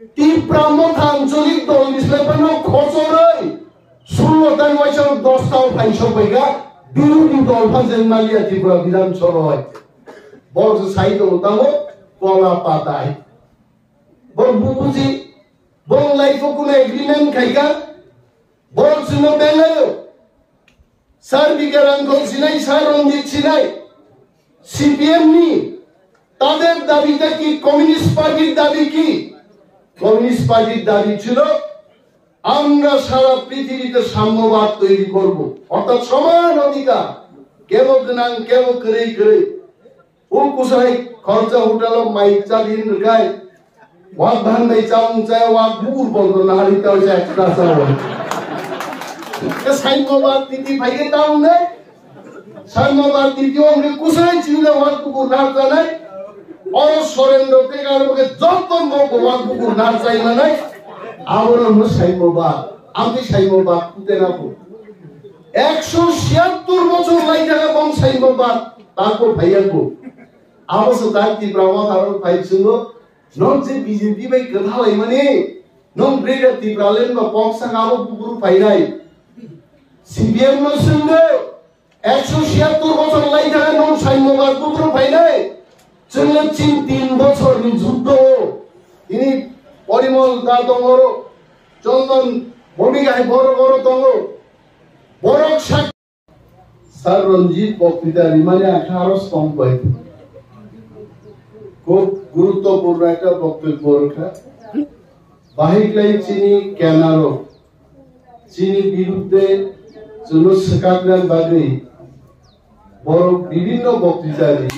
ত্রিপুরা মথা আঞ্চলিক দল বিশ্লেষণ খচরই 16টার বছর 10টাও ফাইস পাইগা বিরোধী দল ফাজেন মালিয়া ত্রিপুরা বিধানসভা হয় বড় সাইড ওতামো কলা পাতায় বড় বুঝি বড় লাইফ কোনো এগ্রিমেন্ট খাইগা বড় শুনো বেলায়ও সার বিজ্ঞান সিনাই সার রঞ্জিত সিনাই সিপিএম নি তাদের দাবিটা কি কমিউনিস্ট পার্টির দাবি কি কমিউনিস্ট পার্টির দাবি ছিল আমরা সারা পৃথিবীতে সাম্যবাদ তৈরি করব অর্থাৎ সমান অধিকার কেউ নাং কেউ করে করে ও কুসাই খরচা উঠালো মাইক চালিয়ে গায় ওয়াক ভান নাই চাউন চায় ওয়াক বুকুর বলতো না হারিতে হয়েছে একটা চাউন সাম্যবাদ নীতি ভাইকে দাও নেই সাম্যবাদ নীতি অঙ্গে কুসাই চিনলে ওয়াক বুকুর না চালায় অসরেন্দ্র তেগার মুখে যত ভগবান বুকুর না চাই না নাই আবরণ সাম্যবাদ আমি সাম্যবাদ কুতে রাখবো 176 বছর লাই থাকা বং সাম্যবাদ তারপর ভাইয়াকো আবশ্য তার কি ব্রাহ্মণ কারণ পাইছিল নন যে বিজেপি বাই কথা হয় মানে নন ব্রেডার ত্রিপুরালেন বা পক্সা কালো বুকুর পাইনাই সিপিএম নো সঙ্গে 176 বছর লাই থাকা নন সাম্যবাদ বুকুর পাইনাই চলে 3 বছর যুদ্ধ তিনি পরিমল দা দঙ্গর চন্দন ভূমিকায় বড় বড় দঙ্গ বড় স্যার রঞ্জিত বক্তৃতা রিমানে 18 স্তম্ভ খুব গুরুত্বপূর্ণ একটা বক্তব্য রাখা বাহিকলাই চিনি কেনারো চিনি বিরুদ্ধে জনসকাগ্রান বাদে বড় বিভিন্ন বক্তৃতারে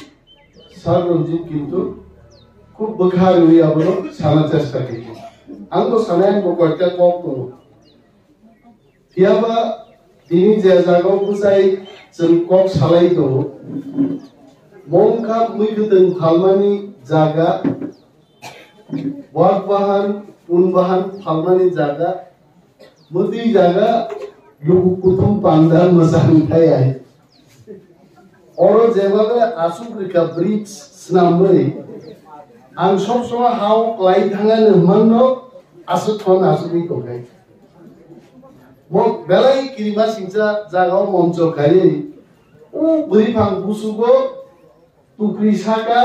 স্যার রঞ্জিত কিন্তু খুব বখার হই আবনো সানা চেষ্টা করি আঙ্গো সানায় কয়েকটা কক দङ কিয়াবা তিনি যে জায়গাও বুঝাই जों কক সালাই দङ মংখা মুইখুদং ফালমানি জায়গা ওয়াকবাহান উনবাহান ফালমানি জায়গা মদি জায়গা লুকু কুতুম পান্দা মোজাংথাই আই অরো যেভাবে আসুকরিকা ব্রিজ স্নামই आं सब समय हाव क्लाइ थांगानो माननो आसुथन आसुनि दंखाय म बेलाय किरिबा सिंसा जागाव मंच खायै ओ बुरिफां बुसुगो तुक्रि साका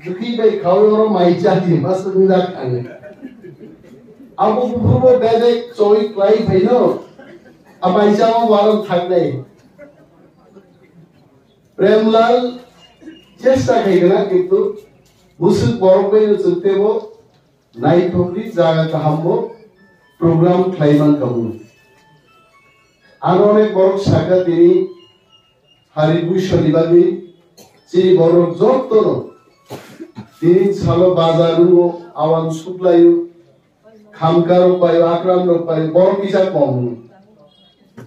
दुखि बाय खावरो माइचा दिमास मिला खाङो आबो बुफुरबो बेले चोय क्लाइ फैनो आबाइजाव वारम थांनाय प्रेमलाल चेष्टा खायगोना किन्तु मुसुक बरफबायनो जोंतेबो नायथोकरि जागा गाहामबो प्रग्राम खालायमान गावो आरो अनेक बरफ सागा दिनै हारिमु सोलिबागै जेरै बरफ जतन दिनै सालो बाजारु आवान सुक्लायो खामगार पायो आक्राम पायो बरफ किसा कम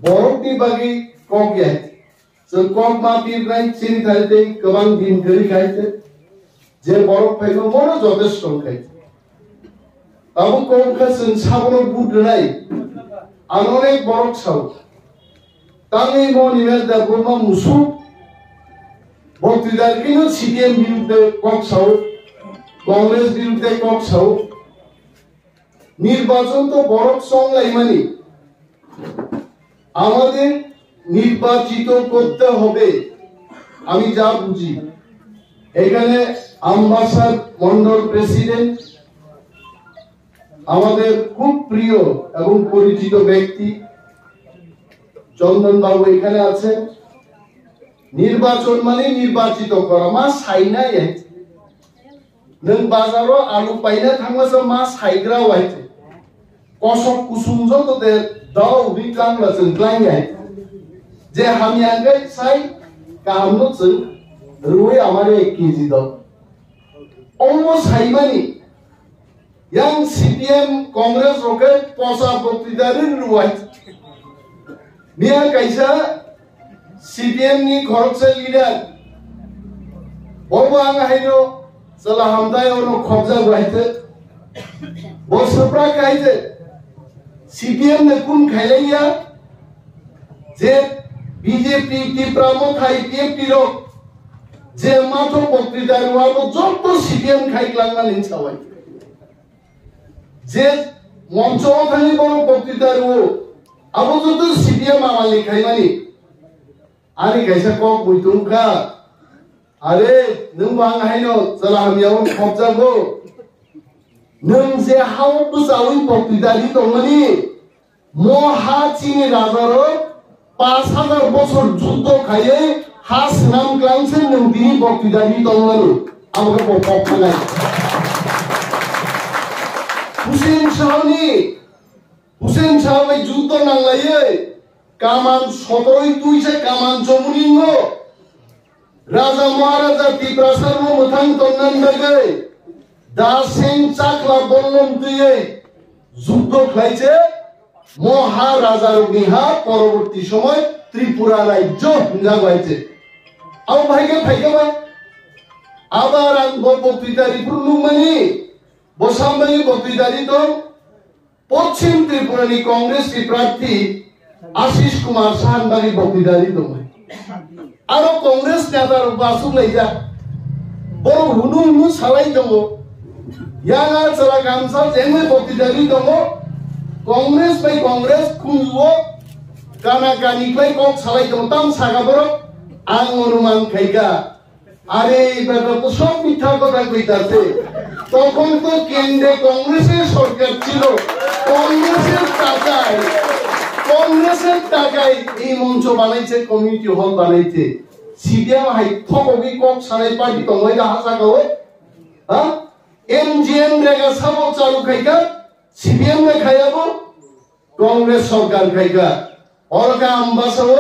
बरफनि बागै कम गया जों कम मापिनाय चिनि थालते गोबां दिन गरि खायते যে বরফ ফাইনো বড় যথেষ্ট খাই আবু কোন খাসন সাবনো বুদরাই অনেক বরফ ছাও তাঙ্গি মনিমের দা গোমা মুসু বক্তৃতার কিনো সিপিএম বিরুদ্ধে কক ছাও কংগ্রেস বিরুদ্ধে কক ছাও নির্বাচন তো বরফ সংলাই মানে আমাদের নির্বাচিত করতে হবে আমি যা বুঝি এখানে আম্বাসার মন্ডল প্রেসিডেন্ট আমাদের খুব প্রিয় এবং পরিচিত ব্যক্তি চন্দন বাবু এখানে আছেন নির্বাচন মানে নির্বাচিত করা মা সাইনাই আছে নং বাজারও আলু পাইনা থাংলাসো মা সাইগ্রা হইছে কসক কুসুমজ তো দে দাও বিকাংলা जों গ্লাইনাই যে আমি আগে সাই কামনো जों रुई हमारे 1 केजी दो almost हाइमानी yang CPM Congress roket posa buktidarin ruai dia kaisa CPM ni korupsi leader bobo ang haino salah hamdai ono khobja guaite bo supra kaite CPM ne kun khailaiya je BJP ki pramukh hai PFP ro যে মাত্র বক্তৃতার ওয়াবো যত CPM খাইলাঙ্গা লিনছাওয়াই যে মঞ্চ থাকি বড় বক্তৃতার ও আবো যত সিপিএম আমালি খাইমানি আরে গাইসা কক বইতুমকা আরে নों बां हायनो जला हामियाव खबजागो नों जे हाव बुजावै बक्तृतारि दंमोनि মহা চিনি রাজার 5000 বছর যুদ্ধ খাইয়ে হাস নাম ক্লাইছে নों দিনি বক্তৃতারি দংমানো আমাকে পপ খালাই হুসেন শাহনি যুদ্ধ নাংলাইয়ে কামান 17 তুইছে কামান জমুলিঙ্গ রাজা মহারাজা ত্রিপ্রাসার মোথাং তন্নান বাগে দাসেন চাকলা বল্লম তুইয়ে যুদ্ধ খাইছে মহারাজার বিহা পরবর্তী সময় ত্রিপুরা রাজ্য জাগাইছে আও ভাইকে ভাই আবার আং বক্তৃতারি পূর্ণমানি বসামবানি বক্তৃতারি তো পশ্চিম ত্রিপুরানি কংগ্রেস প্রার্থী আশিস কুমার সাহানবানি বক্তৃতারি তো আরো কংগ্রেস নেতার বাসু লাইজা বড় হুনু সালাই দङ ইয়াঙা চলা গামসা যেমন বক্তৃতারি দङ কংগ্রেস বাই কংগ্রেস খুঁজবো কানা কানিক্লাই কক সালাই দङ তাম সাগাবর আং অনুমান খাইগা আরে এবার তো সব মিথ্যা কথা কইতাছে তখন তো কেন্দ্রে কংগ্রেসের সরকার ছিল কংগ্রেসের টাকায় এই মঞ্চ বানাইছে কমিউনিটি হল বানাইছে সিপিএম হাই থকবি কক সালাই পার্টি দङै হাসা গাও হ্যাঁ এমজিএম রেগা সাবো চালু খাইগা সিপিএম রে খাইয়াবো কংগ্রেস সরকার খাইগা অরকা আমবাসাও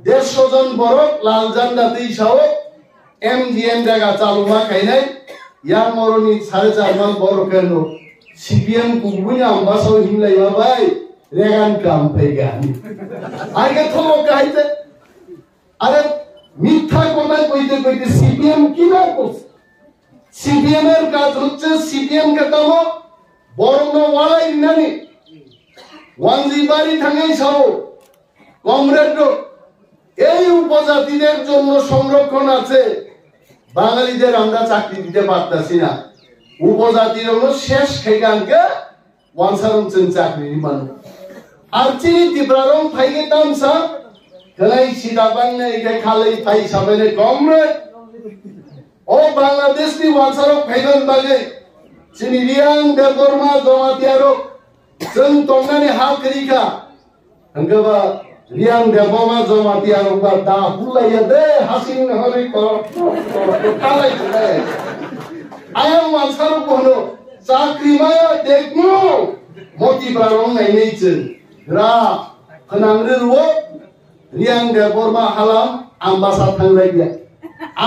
150 জন বড় লাল ঝান্ডা দিছাও এমজিএম রেগা চালু মা খাইনাই ইয়া মরনি 4.5 মান বড় কেন সিপিএম কুবুনি আমবাসাও হিমলাইবা ভাই রেগান কাম পাইগা আগে থমো কাইতে আরে মিথ্যা কথা কইতে কইতে সিপিএম কি না করছে সিপিএম এর কাজ হচ্ছে সিপিএম কে দাও বরং ওয়ালাই নানি ওয়ানজি বাড়ি থাঙ্গাই ছাও কমরেড এই উপজাতিদের জন্য সংরক্ষণ আছে বাঙালিদের আমরা চাকরি দিতে পারতাছি না উপজাতির হলো শেষ খেগানকে ওয়ানসারম চেন চাকরি মানো আর চিনি ত্রিপুরারং ফাইগে তামসা গলাই সিদা বাংলা একে খালাই ফাই সাবেনে কমরেড ও বাংলাদেশনি ওয়ানসারং ফাইগন বাগে চিনি রিয়াং দেববর্মা জমাতিয়ারো जों तंगानि हाकरिखा हंगबा रियां देबमा जमातियारो बा दा हुलाया दे हासिं हरि को कालाय दे आयां मानसारो बहनो चाकरि माया देखनु मोती ब्रारं नायनैचों रा खनांगरुवो रियां देबरमा हालाम आम्बासार थांलाय गया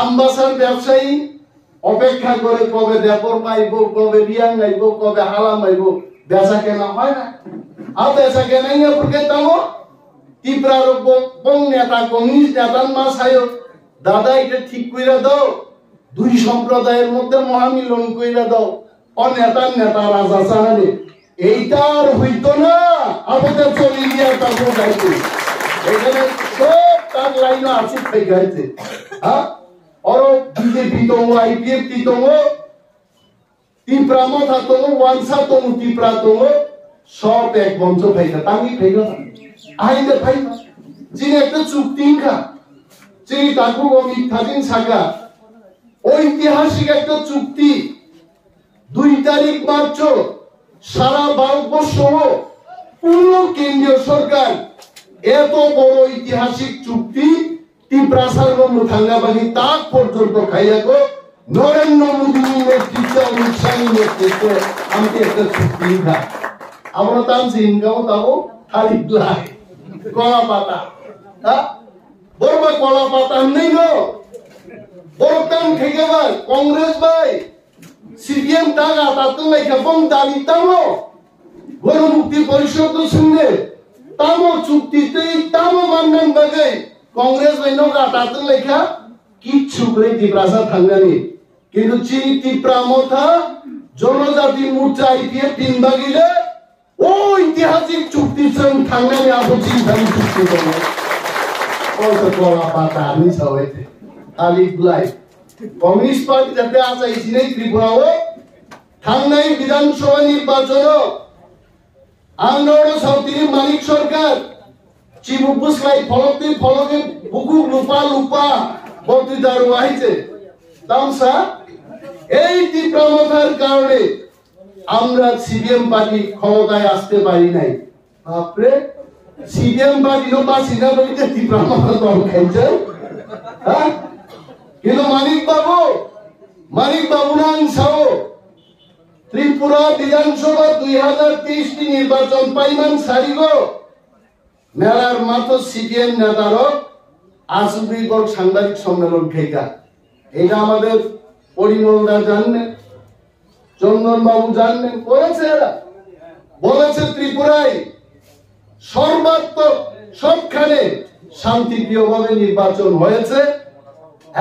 आम्बासार व्यवसायी अपेक्षा करे कबे देबरमा आइबो कबे रियां आइबो कबे हालाम आइबो बेसा केना হয় না আর বেসা কেনা ইয়া porque তামো ত্রিপুরার বং নেতা কমিউনিস্ট নেতা মাসায়ো দাদা এটা ঠিক কইরা দাও দুই সম্প্রদায়ের মধ্যে মহামিলন কইরা দাও ও নেতা রাজা সাহানি এইটার হইতো না আমাদের চলি গিয়া তারপর যাইতে এখানে সব তার লাইন আছে ঠিক গাইতে হ্যাঁ আর বিজেপি তো আইপিএফ তো ত্রিপুরা মাথা তো ওয়ানসা তো ত্রিপুরা তো সব এক মঞ্চ ফাইগা তামি ফাইগা আইলে ফাইগা যিনি একটা চুক্তি খা যিনি তাকু মিথ্যাদিন সাগা ঐতিহাসিক একটা চুক্তি 2 তারিখ মার্চ সারা ভারতবর্ষ পুরো কেন্দ্রীয় সরকার এত বড় ঐতিহাসিক চুক্তি ত্রিপুরা সার্বভৌম থাঙ্গাবানি তাক পর্যন্ত খাইয়াগো নরেন্দ্র মোদীর নেতৃত্বে অমিত শাহের নেতৃত্বে আমাকে একটা চুক্তি খা আমরা তামছি ইনকাম তাও খালি লাই কলা পাতা হ্যাঁ বড় কলা পাতা নেই গো বড় টান খেয়ে ভাই কংগ্রেস ভাই সিপিএম টাকা তাতে লেখা বং দাবি তামো গণমুক্তি পরিষদ সঙ্গে তামো চুক্তিতে তামো মাননান বাগে কংগ্রেস ভাই নগা তাতে লেখা কিচ্ছু করে ত্রিপুরা থাঙ্গানি কিন্তু চিনি ত্রিপুরা মথা জনজাতি মোর্চা আইপিএফ 3 ভাগিলে ও ঐতিহাসিক চুক্তির সঙ্গে থাঙ্গানি আপত্তি ধান চুক্তি করে কত কলা পাতা আমি সবাইতে আলি ব্লাই কমিউনিস্ট পার্টি যাতে আছে ইসিনে ত্রিপুরাও থাংনাই বিধানসভা নির্বাচন আন্দোলন সাউথিনি মানিক সরকার চিবুবুসলাই ফলতে ফলকে বুকু লুপা লুপা বক্তৃতার ওয়াইছে তামসা এই তীব্রতার কারণে আমরা সিপিএম পার্টি ক্ষমতায় আসতে পারি নাই বাপরে সিপিএম পার্টি নো বাসিনা বলিতে তীব্রতা দল খাইছে হ্যাঁ কিন্তু মানিক বাবু নাং সাও ত্রিপুরা বিধানসভা 2023 নির্বাচন পাইমান সারিগ মেলার মাত্র সিপিএম নেতার আসুবিগর সাংবাদিক সম্মেলন খেকা এটা আমাদের পরিমলদা জানবেন চন্দন বাবু জানবেন করেছে এরা বলেছে ত্রিপুরায় সর্বাত্মক সবখানে শান্তিপ্রিয়ভাবে নির্বাচন হয়েছে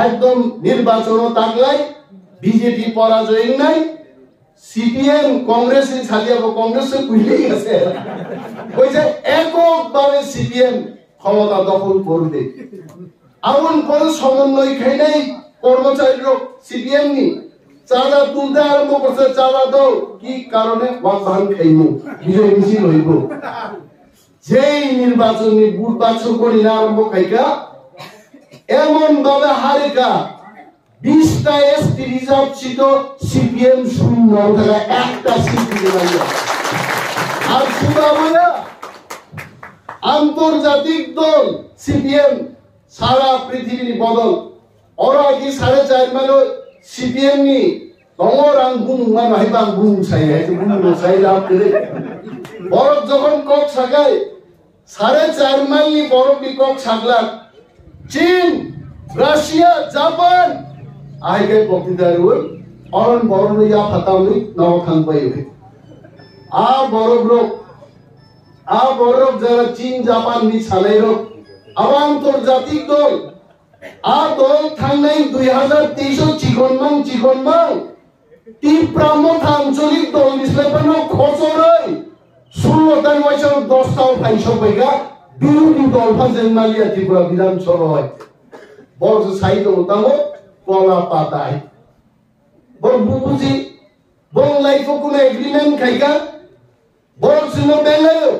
একদম নির্বাচনও তাকলাই বিজেপি পরাজয় নাই সিপিএম কংগ্রেসে ছাড়িয়ে কংগ্রেসে কুইলেই গেছে কইছে এককভাবে সিপিএম ক্ষমতা দখল করবে এমন কোন সমন্বয় খাই নাই কর্মচারীর সিপিএম নি চাঁদা তুলতে আরম্ভ করছে চাঁদা দাও কি কারণে ভান খাইমু বিজয় মিছিল হইব যেই নির্বাচনী বুট বাছর করি না আরম্ভ খাইকা এমন ভাবে হারেকা 20টা এসটি রিজার্ভ ছিল সিপিএম শূন্য একটা সিট আর সুরাবয়া আন্তর্জাতিক দল সিপিএম সারা পৃথিবীর বদল ওরা কি 4.5 মাইল সিপিএম নি দমর আঙ্গুন মান হাইবা আঙ্গুন চাই আঙ্গুন চাই লাভ করে বরফ যখন কক ছাগায় 4.5 মাইল নি বরফ নি কক ছাগলা চীন রাশিয়া জাপান আইগে বক্তৃতার ওই অরণ বরণ ইয়া ফাতাউনি নওখান পাই আ বরফ যারা চীন জাপান নি ছালাইরো আন্তর্জাতিক দল দল থাংনাই 2023 চিকনমাং তীব্রামত আঞ্চলিক দল নিসলেপন খচরই 16টার মধ্যে 10টাও ফাইস পাইগা বিরোধী দল ফাজেন মালিয়া ত্রিপুরা বিধানসভা হয় বড় সাইড ওতামো কলা পাতায় বড় বুবুজি বড় লাইফ কোনো এগ্রিমেন্ট খাইগা বড় সিনো বেলায়ও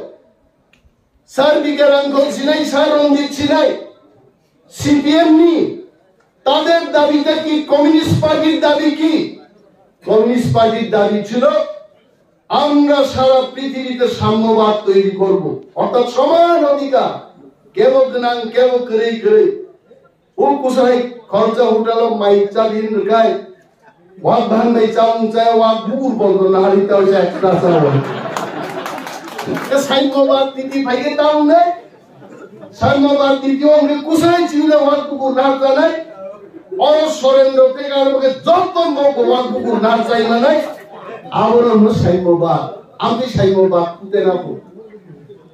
সার বিকারাঙ্গ সিনাই সার রঞ্জিত সিনাই সিপিএম নি তাদের দাবিটা কি কমিউনিস্ট পার্টির দাবি কি কমিউনিস্ট পার্টির দাবি ছিল আমরা সারা পৃথিবীতে সাম্যবাদ তৈরি করব অর্থাৎ সমান অধিকার কেউ করে ও কুসাই খরচা উঠালো মাইক চালিয়ে গায় ওয়াক ধান নাই চাউন চায় ওয়াক বুকুর বলতো না হারিতে হয়েছে একটা চাউন সাম্যবাদ নীতি ভাইকে দাম নেই সাম্যবাদ নীতি আমরা কুসাই চিনলে ওয়াক বুকুর না চালাই অসরেন্দ্র থেকে আমাকে যত ওয়াক বুকুর না চাই না নাই আমার হলো সাম্যবাদ আমি সাম্যবাদ পুঁতে রাখবো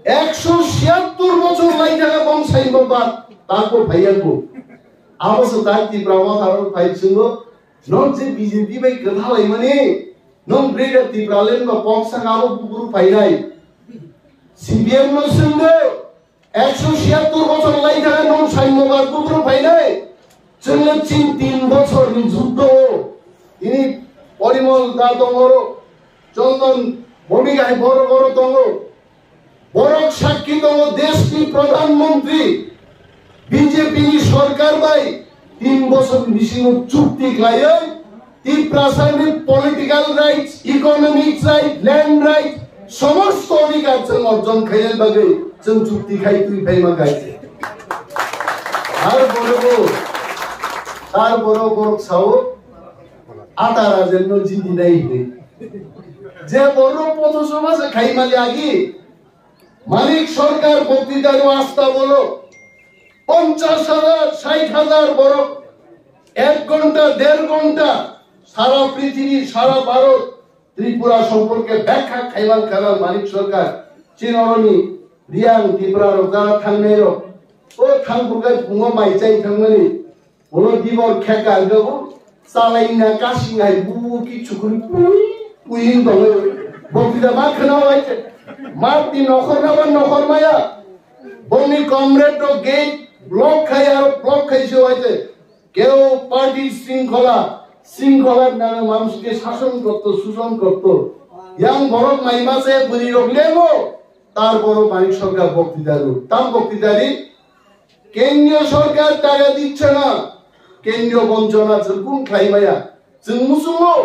176 বছর লাই থাকা কম সাম্যবাদ তারপর ভাইয়াকো আবশ্য তার তীব্রামত আরো পাইছিল নন যে বিজেপি বাই কথা হয় মানে নন ব্রেড তীব্রালেন বা পক্সা কারো পুকুর পাইলাই সিপিএম নো সঙ্গে 176 বছর লাই থাকা নন সাম্যবাদ পুকুর পাইলাই চলে 3 বছর যুদ্ধ তিনি পরিমল দা দঙ্গর চন্দন ভূমিকায় বড় দঙ্গ বড় সাক্ষী দঙ্গ দেশটি প্রধানমন্ত্রী বিজেপি সরকার বাই 3 বছর মিশিং চুক্তি খাইয়ে তীব্রাসায়নিক political rights economic right land right সমস্ত অধিকার অর্জন খাইয়ে বাগে চুক্তি খাই তুই ভাইমা গাইছে আর বড় সাও আতারা জন্য জিদি নাই যে বড় পথসভা সে খাই মালি আগে মালিক সরকার বক্তৃতার আস্থা বলো 50,000 60,000 বড় 1 ঘন্টা 1.5 ঘন্টা সারা পৃথিবী সারা ভারত ত্রিপুরা সম্পর্কে ব্যাখ্যা খাইবার খেলার মালিক সরকার চিনরনি রিয়াং ত্রিপুরার যারা থাংনের ও থাংপুরগাই পুঙ্গ মাইচাই থাংমানি বলো দিবর খেকা গবো চালাইনা কাশিঙাই বু কিছু করি পুইন দলে বক্তৃতা মা খানাও আইছে মারতি নখর মায়া বনি কমরেড গেট ব্লক খাই আর ব্লক খাইছে হইছে কেউ পার্টি শৃঙ্খলা শৃঙ্খলার নামে মানুষকে শাসন করত, শোষণ করত। ইয়াং ভরত মাইমাসে বুঝি রগলেগো তারপর মানিক সরকার বক্তৃতারু তাম বক্তৃতারি কেন্দ্রীয় সরকার টাকা দিচ্ছে না, কেন্দ্রীয় বঞ্চনা কোন খাইমায়া जों मुसुमो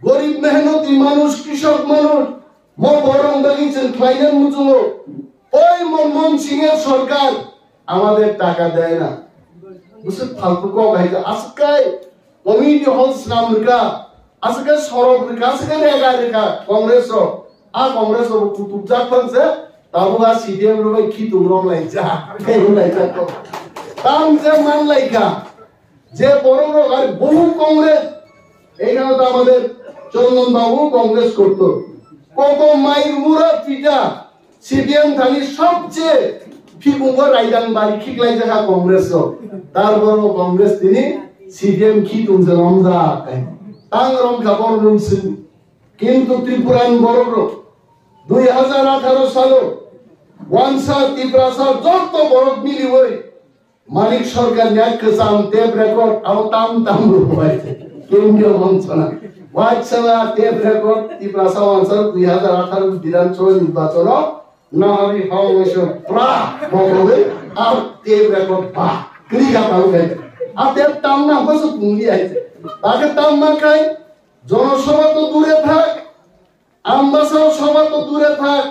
गरीब मेहनती মানুষ কৃষক মানুষ মো বরং দাগি जों খাইলেন মুসুমো ওই মনমোহন সিং এর সরকার আমাদের টাকা দেয় না বুঝছে ফালতু কো গাইছে আজকাই কমিটি হলস নাম রেখা আজকাই সরব রেখা আজকাই রেগা রেখা কংগ্রেস আ কংগ্রেস কুতুব জাত পানছে তাবুয়া সিডিএম রবাই খিতুম রং লাইছা কেউ লাইছা তো তাম যে মান লাইকা যে বড় আর বহু কংগ্রেস এইখানে তো আমাদের চন্দন বাবু কংগ্রেস করতো কত মাইল মুরা পিটা সিপিএম খালি সবচেয়ে ফিকুঙ্গ রাইদান বাড়ি খিকলাই দেখা কংগ্রেস তারপর কংগ্রেস তিনি সিপিএম খিতুমছে রমজা তাং রং খাবর নুনছেন কিন্তু ত্রিপুরান বড় 2018 সালে ওয়ানসা ত্রিপুরাসা যত বড় মিলি হই মানিক সরকার ন্যায় কাম টেপ রেকর্ড আও তাম তাম হয়েছে কেন্দ্রীয় বঞ্চনা ওয়াইছালা টেপ রেকর্ড ত্রিপুরাসা ওয়ানসা 2018 বিধানসভা নির্বাচন নাহারি হাওয়েশ প্রা বলবে আর টেপ রেকর্ড পা ক্রিয়া পাবে আর টেপ তাম না বসে পুঙ্গি আইছে তাকে তাম না খাই জনসভা তো দূরে থাক আমবাসা সভা তো দূরে থাক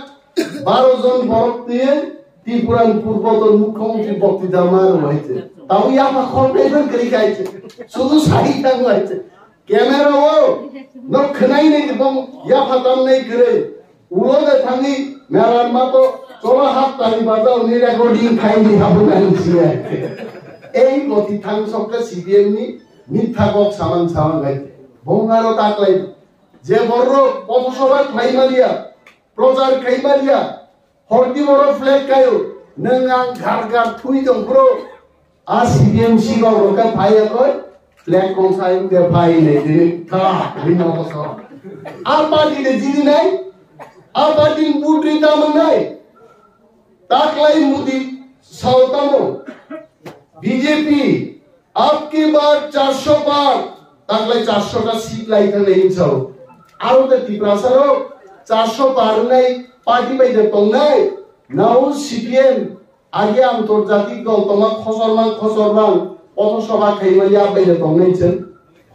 12 জন বরফ দিয়ে ত্রিপুরান পূর্বতন মুখ্যমন্ত্রী বক্তৃতা আমার হয়েছে তাও ইয়াপা খন্ডের ক্রিকাইছে শুধু শাড়ি টাঙ্গ হয়েছে ক্যামেরা ও নখনাই নেই এবং ইয়াপা দাম নেই করে উড়োতে থাকি মেলার মতো চলো হাত তালি বাজাও নি রেকর্ডিং খাইনি হাবু নাইছি এই গতি থাং সবকে সিপিএম নি মিথ্যা কক সামান সামান গাইছে ভঙ্গারও তাকলাই যে বড় পথসভা খাইমালিয়া প্রচার খাইমালিয়া হরদি বড় ফ্ল্যাগ কায়ো নং আং ঘাট ঘাট থুই দं ব্রো আ সিপিএম সিগাও রকা ফাইয়া কই ফ্ল্যাগ কনসাই দে ফাই নেই দিন থা বিন অবস্থ আর পার্টি দে জিনি নাই আর পার্টি বুটরি দাম নাই তাকলাই মুদি সাউতামো बीजेपी आपकी बार 400 पार ताकलाई 400 का सीट लाइका नहीं छौ आरो त टिप्रासरो 400 पार नै पार्टी बाइदे तंगनाय नाउ सीपीएम आगे आंतर्जातिक दल तमा खसरमान पथसभा खाइमालिया बाइदे तंगनाय छन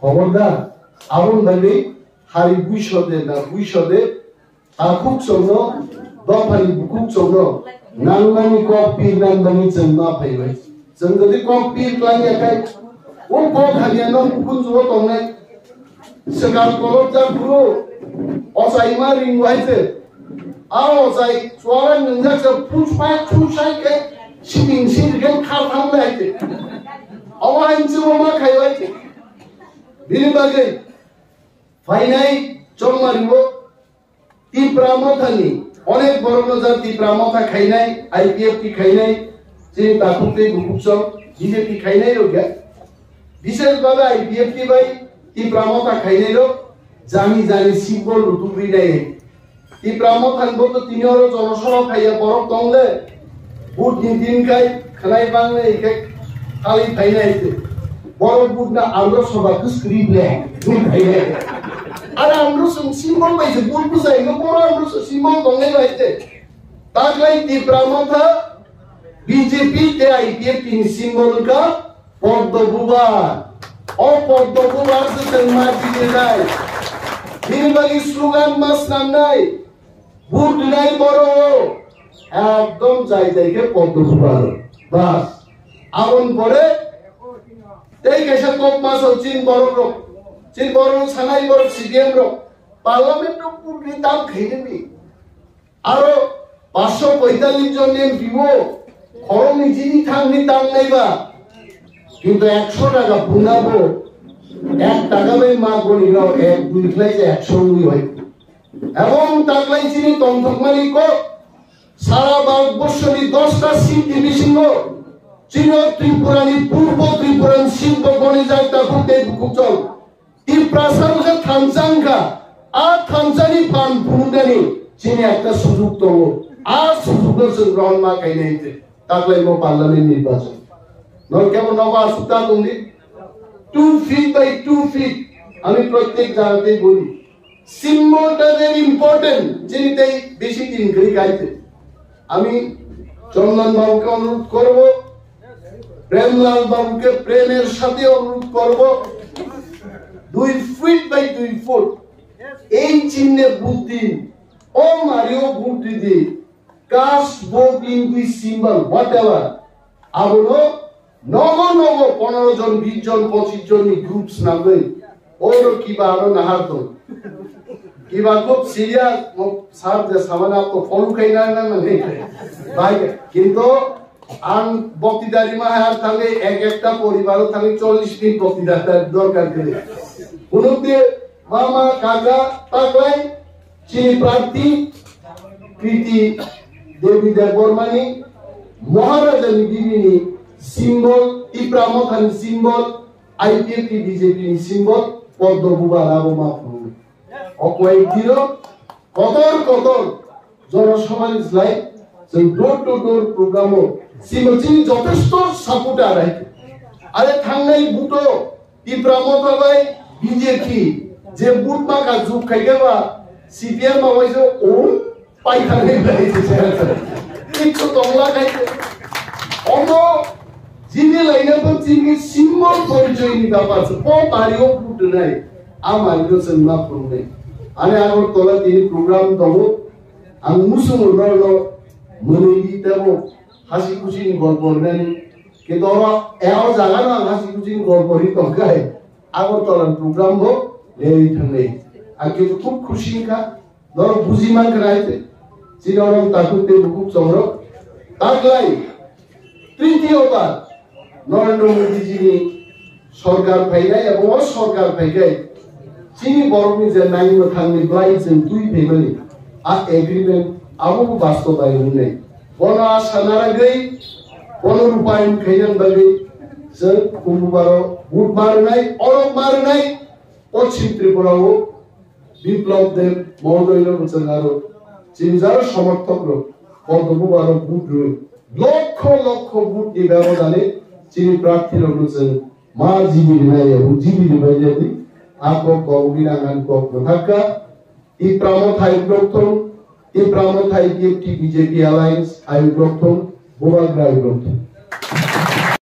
खबरदार आरो नगै हारि बुइसदे ना बुइसदे आखुक संनो दफारि बुकुक संनो नांनानि कपि नांनानि जन्मा फैबाय जों जदि कपि क्लाइयाखाय ओ को खालियानो बुकुन जो तंगनाय सगाल कलब जा गुरु असाइमा रिंगवाइसे आओ जाय स्वारा नंजाक फुसपाय फुसायके सिबिं सिरगे खाथाम लायते अवाइनसे मा खायवाइसे बिनि बागै फाइनाय चौमारिबो टिप्रामथानि अनेक बरनो जा टिप्रामथा खाइनाय आईपीएफ की खाइनाय जे ताकुते गुकुसम बीजेपी खाइनाय रोगा विशेष भावे आईपीएफ की भाई टिप्रामथा खाइनाय रो जानी जानी सिम्बल रुतुब्रि नाय टिप्रामथान बो तिनिरो जनसभा खाइया बरफ दंले बुट दिन खाइ खनाय बांगले एके खालि खाइनाय बरफ बुटना आंग्र सभा कुस्क्रिबले खाइनाय आरो आंग्र सिम्बल बायसे बुट बुजायनो बर आंग्र सिम्बल दंले बायसे ताकलाय टिप्रामथा बीजेपी ते आईपीएफ की सिम्बल का पद्मबुबा और पद्मबुबा से तन्मा दिनाय दिनबागी स्लोगान मास नामनाय बुट नाय बरो एकदम जाय जायके पद्मबुबा बस आवन परे तेई केसा कप मास चिन बरो सानाय बरो सीडीएम रो पार्लियामेंट रो पुरी दाम खाइदेबि आरो 545 जन एमपीओ खरमनि जिनि थांनि दाम नायबा কিন্তু 100 টাকা বুনাবো 1 টাকা বাই মা গনিরাও 1 2 ক্লাইছে 100 উই হয় এবং তাকলাই চিনি তন্তকমালি কো সারা ভারতবর্ষের 10টা সিট ডিভিশন চিন ত্রিপুরানি পূর্ব ত্রিপুরান শিল্প গণিজায় তাকুতে বুকুচল ত্রিপ্রাসারকে থানসাংকা আর থানসানি পান ফুনুদানি চিনি একটা সুযোগ তো আর সুযোগের গ্রহণ মা কাইনাইতে তাকলাই মো পার্লামেন্ট নির্বাচন নর কেমন নবা সুতা তুমি 2 feet by 2 feet আমি প্রত্যেক জায়গাতেই বলি সিম্বলটা ভেরি ইম্পর্টেন্ট, যিনি বেশি দিন করে গাইতে। আমি চন্দন বাবুকে অনুরোধ করব, প্রেমলাল বাবুকে প্রেমের সাথে অনুরোধ করব, 2 ফিট বাই 2 ফুট এই চিহ্নে বুদ্ধি ও মারিও বুদ্ধি the cast vote in this symbol whatever এভার আবলো নগ 15 জন 20 জন 25 জন গ্রুপস নামবে ওর কিবা আরো নাহার তো কিবা খুব সিরিয়াস স্যার যে সামান্য তো ফলো খাই না নেই ভাই, কিন্তু আন বক্তৃতারি মাহার থাকে এক একটা পরিবারও থাকে 40 দিন বক্তৃতার দরকার করে কোনতে মামা কাকা তাকলাই চিনি প্রার্থী কৃতি দেবী দেববর্মানি মহারাজানি বিবিনি সিম্বল ইপ্রামথানি সিম্বল আইপিএফটি বিজেপি সিম্বল পদ্মবুবা রাবমা ফুল অকয় দিল কদর জনসমাজ লাই সেই ডোর টু ডোর প্রোগ্রামও সিম্বল চিনি যথেষ্ট সাপোর্টার আরে থাঙ্গাই বুটো ইপ্রামথাবাই বিজেপি যে বুট মাকা যুগ খাইগেবা সিপিএম মাবাইছে ও পাইখানে গাইছে কিছু তংলা খাইছে অন্য জিনে লাইনে তো চিনি সিম্বল পরিচয় নি ব্যাপার আছে ও মারিও বুট নাই আমারিও সন্না প্রনে আনে আগর তোলা তিনি প্রোগ্রাম দব আং মুসুম লড়লো মনেই দেব হাসি খুশি গল্প নেন কিন্তু ওরা এও জায়গা না হাসি খুশি গল্প হি তকায় আগর তোলা প্রোগ্রাম হোক এই থানে আর কিন্তু খুব খুশি কা ধরো বুঝিমান করাইতে চিররম তাকুতে খুব চমর তাকলাই তৃতীয়বার নরেন্দ্র মোদী যিনি সরকার ফাইগাই এবং সরকার ফাইগাই চিনি বরমি যে নাইন থাকনি ব্লাইছেন 2 ফেমিলি আর এগ্রিমেন্ট আবু বাস্তবায়ন নেই বন আশানারা গই বন রূপায়ণ খাইয়ান বাগে যে কুমবারো বুট মার নাই অরব মার নাই পশ্চিম ত্রিপুরাও বিপ্লব দেব মহোদয় আরো চিনি যারা সমর্থক পদ্মবুবার বুট লক্ষ লক্ষ বুট নিয়ে ব্যবধানে চিনি প্রার্থী রয়েছেন মা জিবি নাই এবং জিবি বাইজাতি আকক গৌরীরাঙ্গান কক ঢাকা এই প্রামথাই প্রথম এই প্রামথাই একটি বিজেপি অ্যালায়েন্স আয়ু প্রথম বোবাগ্রাই প্রথম